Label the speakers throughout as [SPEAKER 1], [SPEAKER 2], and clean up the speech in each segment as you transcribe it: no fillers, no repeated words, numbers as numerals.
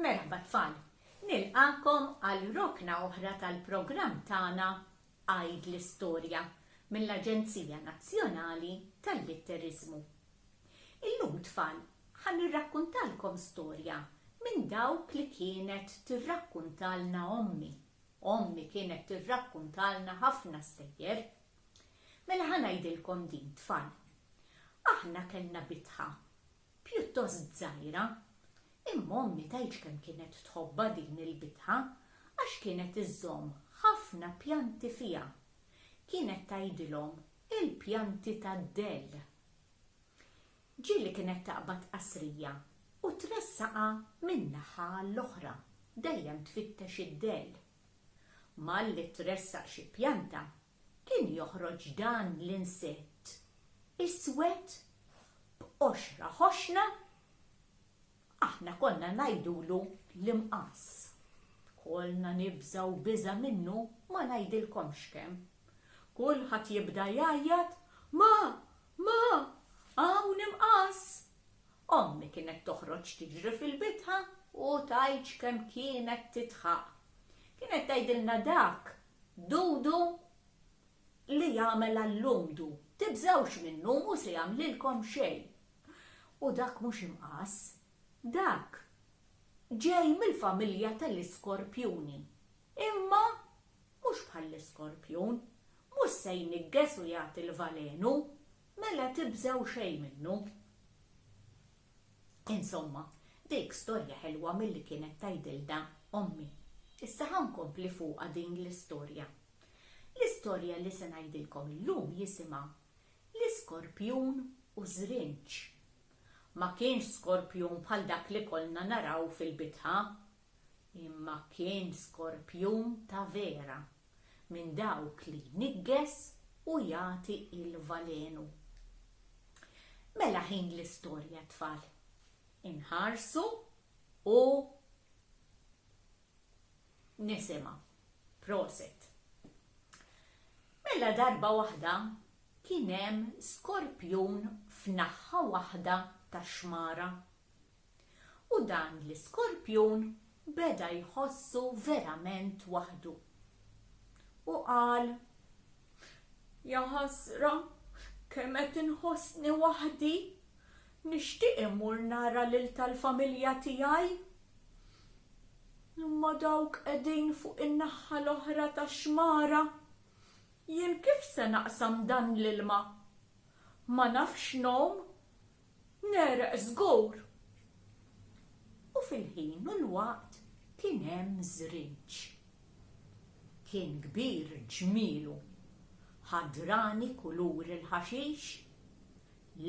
[SPEAKER 1] Merħba tfal, nilqakom għal rokna oħra tal-programm tagħna Għid l-Istorja mill-Aġenzija Nazzjonali tal-Litterizmu. Illum tfal, ħan nirrakkuntalkom storja minn dawk li kienet tirrakkuntalna ommi. Ommi kienet tirrakkuntalna ħafna stejjer. Mela ħan ngħidilkom din tfal. Aħna kellna bitħa pjuttost żgħira. Imma ommi tgħidx kemm kienet tħobba din il-bitħa għax kienet iżżomm ħafna pjanti fiha. Kienet tgħidilhom il-pjanti tad-dell. Ġieli kienet taqbad qasrija u tressaqa minn naħa l-oħra, dejjem tfittex id-dell. Malli tressaq xi pjanta kien joħroġ dan l-insett iswed b'qoxra ħoxna. Aħna konna ngħidulu l-imqas. Kollna nibżaw biża minnu ma ngħidilkomx kemm. Kulħadd jibda jgħajjad, ma, hawn imqas. Ommi kienet toħroġ tiġri fil-bitħa u tgħid kemm kienet titħaq. Kienet tgħidilna dak dudu li jagħmel għall-lumdu. Tibżawx minnu mhux se jagħmlilkom xejn. U dak mhux imqas. Dak ġej mill-familja tal-iskorpjuni. Imma mhux bħall-iskorpjun, mhux se jniggess u jagħti l-valenu, mela tibżgħu xejn minnu. Insomma, dik storja ħelwa milli kienet tgħidilna ommi. Issa ħankompli fuqha din l-istorja. L-istorja li se ngħidilkom illum jisimha L-Iskorpjun u Żrinċ. Ma kienx skorpjun bħal dak li kollna naraw fil-bitħa, imma kien skorpjun ta' vera, minn dawk li jniggess u jagħti il-valenu. Mela ħin l-istorja tfal. Inħarsu u nisimgħu. Proset. Mela darba waħda kien hemm skorpjun f'naħa waħda tax-xmara. U dan l-iskorpjun beda jħossu verament waħdu. U qal, ja ħasra, kemm qed inħossni waħdi, nixtieq immur nara lil tal-familja tiegħi. Imma dawk qegħdin fuq in-naħa l-oħra tax-xmara. Jien kif se naqsam dan l-ilma? Ma nafx nom? Nereq żgur. U fil-ħin u l-waqt kien hemm Żrinċ. Kien kbir ġmielu, ħadrani kulur il-ħaxix,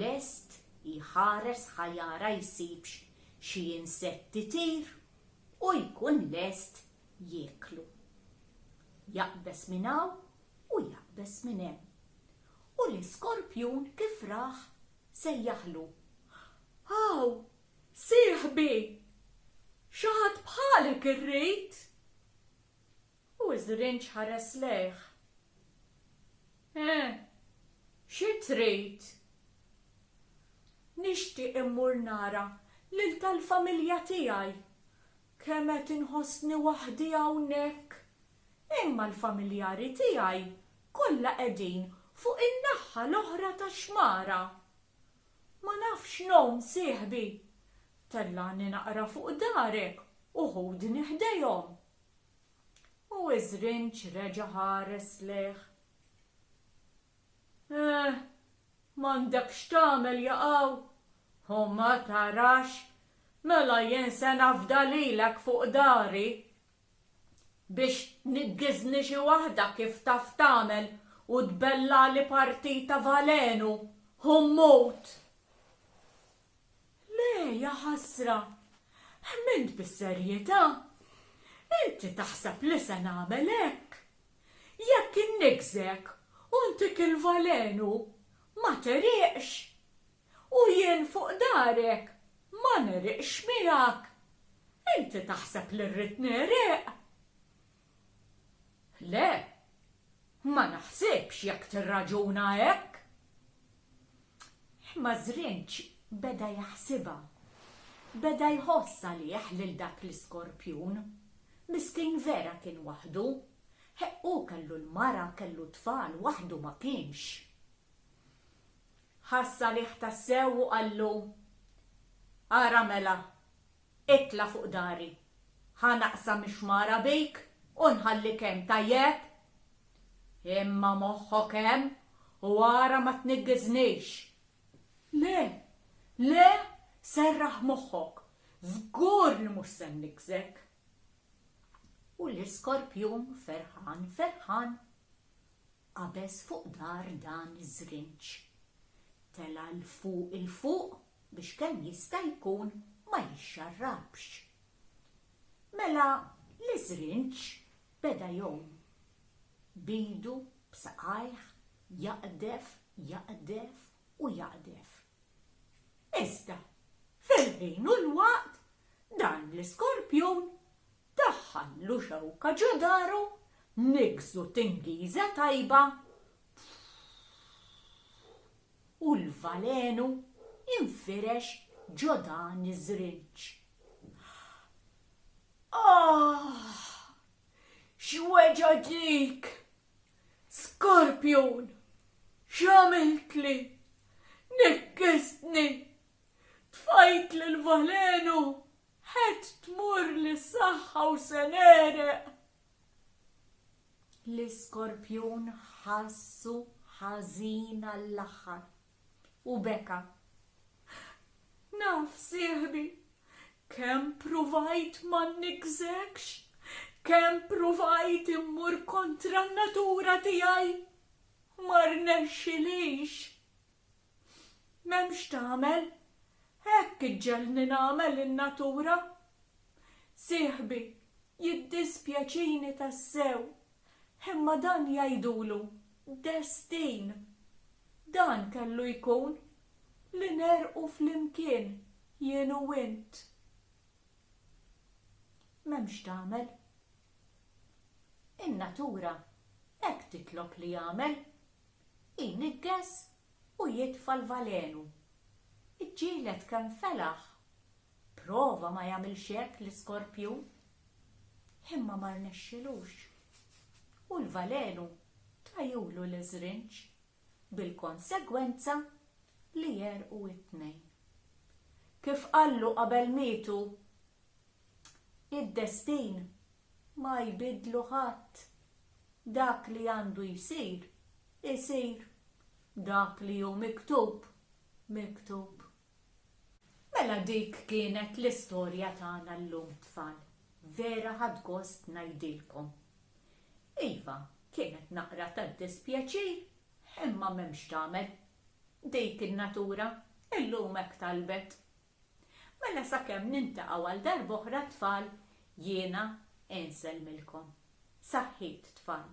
[SPEAKER 1] lest jħares ħajara jsibx xi insetti tir u jkun lest jieklu. Jaqbes minn hawn u jaqbes minn hemm. U l-iskorpjun kif raħ sejjaħlu. Haw, sieħbi, xi ħadd bħalek irrid? U Żrinċ ħares lejh. Xi trid? Nixtieq immur nara lil tal-familja tiegħi. Kemm qed inħossni waħdi hawnhekk. Imma l-familjari tiegħi kollha qegħdin fuq in-naħa l-oħra tax-xmara. Ma nafx nom sieħbi, tellani naqra fuq darek u ħudni ħdejhom. U Żrinċ reġa' ħares lejh. M'għandekx tagħmel jaqgħu, u ma tarax, mela jien se nafda lilek fuq dari biex niggiżni xi waħda kif taf tagħmel u tbella li partita valenu u mmut. Le, ja ħasra, ment bis-serjetà. Inti taħseb li se nagħmel hekk? Jekk innigżek u ntik il-valenu ma teriqx. U jien fuq darek ma neriqx miegħek. Inti taħseb li rrid neriq? Le, ma naħsibx jekk tirraġuna hekk. Ma Żrinċ beda jaħsibha. beda jħossa liħ lil dak l-iskorpjun. Miskin vera kien waħdu. Heqqu kellu l-mara, kellu tfal, waħdu ma kienx. Ħassa liħ tassew u qallu: "Ara mela, itla fuq dari. Ħanaqsam ix-xmara bejk u nħalli kemm tajjeb. Imma moħħok hemm u ara ma tniggiżnix." "Le, le, serraħ moħħok, żgur li mhux se nniggżek." U l-iskorpjun ferħan qabeż fuq dar dan iż-żrinċ. Tela il-fuq biex kemm jista' jkun ma jixxarrabx. Mela l-iżrinċ beda jom. Bidu b'saqajh jaqdef u jaqdef. Iżda fil-ħin u l-waqt dan l-iskorpjun daħħallu xewka ġo daru, nigżu tingiża tajba u l-valenu infirex ġo dan iż-żrinċ. X'weġa dik! Skorpjun! X'għamiltli? Nikkistni! Tfajt lill-valenu! Ħed tmur lis-saħħa u se nereq." L-iskorpjun ħassu ħażin għall-aħħar u beka. "Naf sieħbi, kemm pruvajt ma nniggżekx, kemm pruvajt immur kontra n-natura tiegħi, ma rnexxilix. M'hemmx tagħmel, hekk iġġelni nagħmel in-natura. Sieħbi, jiddispjaċini tassew, imma dan jgħidulu destin. Dan kellu jkun li nerqu flimkien jien u int. M'hemmx tagħmel. In-natura hekk titlob li jagħmel. Inniggess u jitfa' l-valenu. Iġġielet kemm felaħ. Prova ma jagħmilx hekk l-iskorpjun. Imma ma rnexxilux. U l-valenu tajulu l-iżrinċ bil-konsegwenza li jerqu it-tnejn. Kif qallu qabel mietu, id-destin ma jbidlu ħadd. Dak li għandu jsir, isir. Dak li hu miktub, miktub. Mela dik kienet l-istorja tagħna llum tfal. Vera ħadd gost ngħidilkom. Iva, kienet naqra ta' dispjaċir, imma m'hemmx tagħmel. Dik in-natura illum hekk talbet. Mela sakemm nintaqgħu għal darb'oħra tfal, jiena insellmilkom. Saħħit tfal.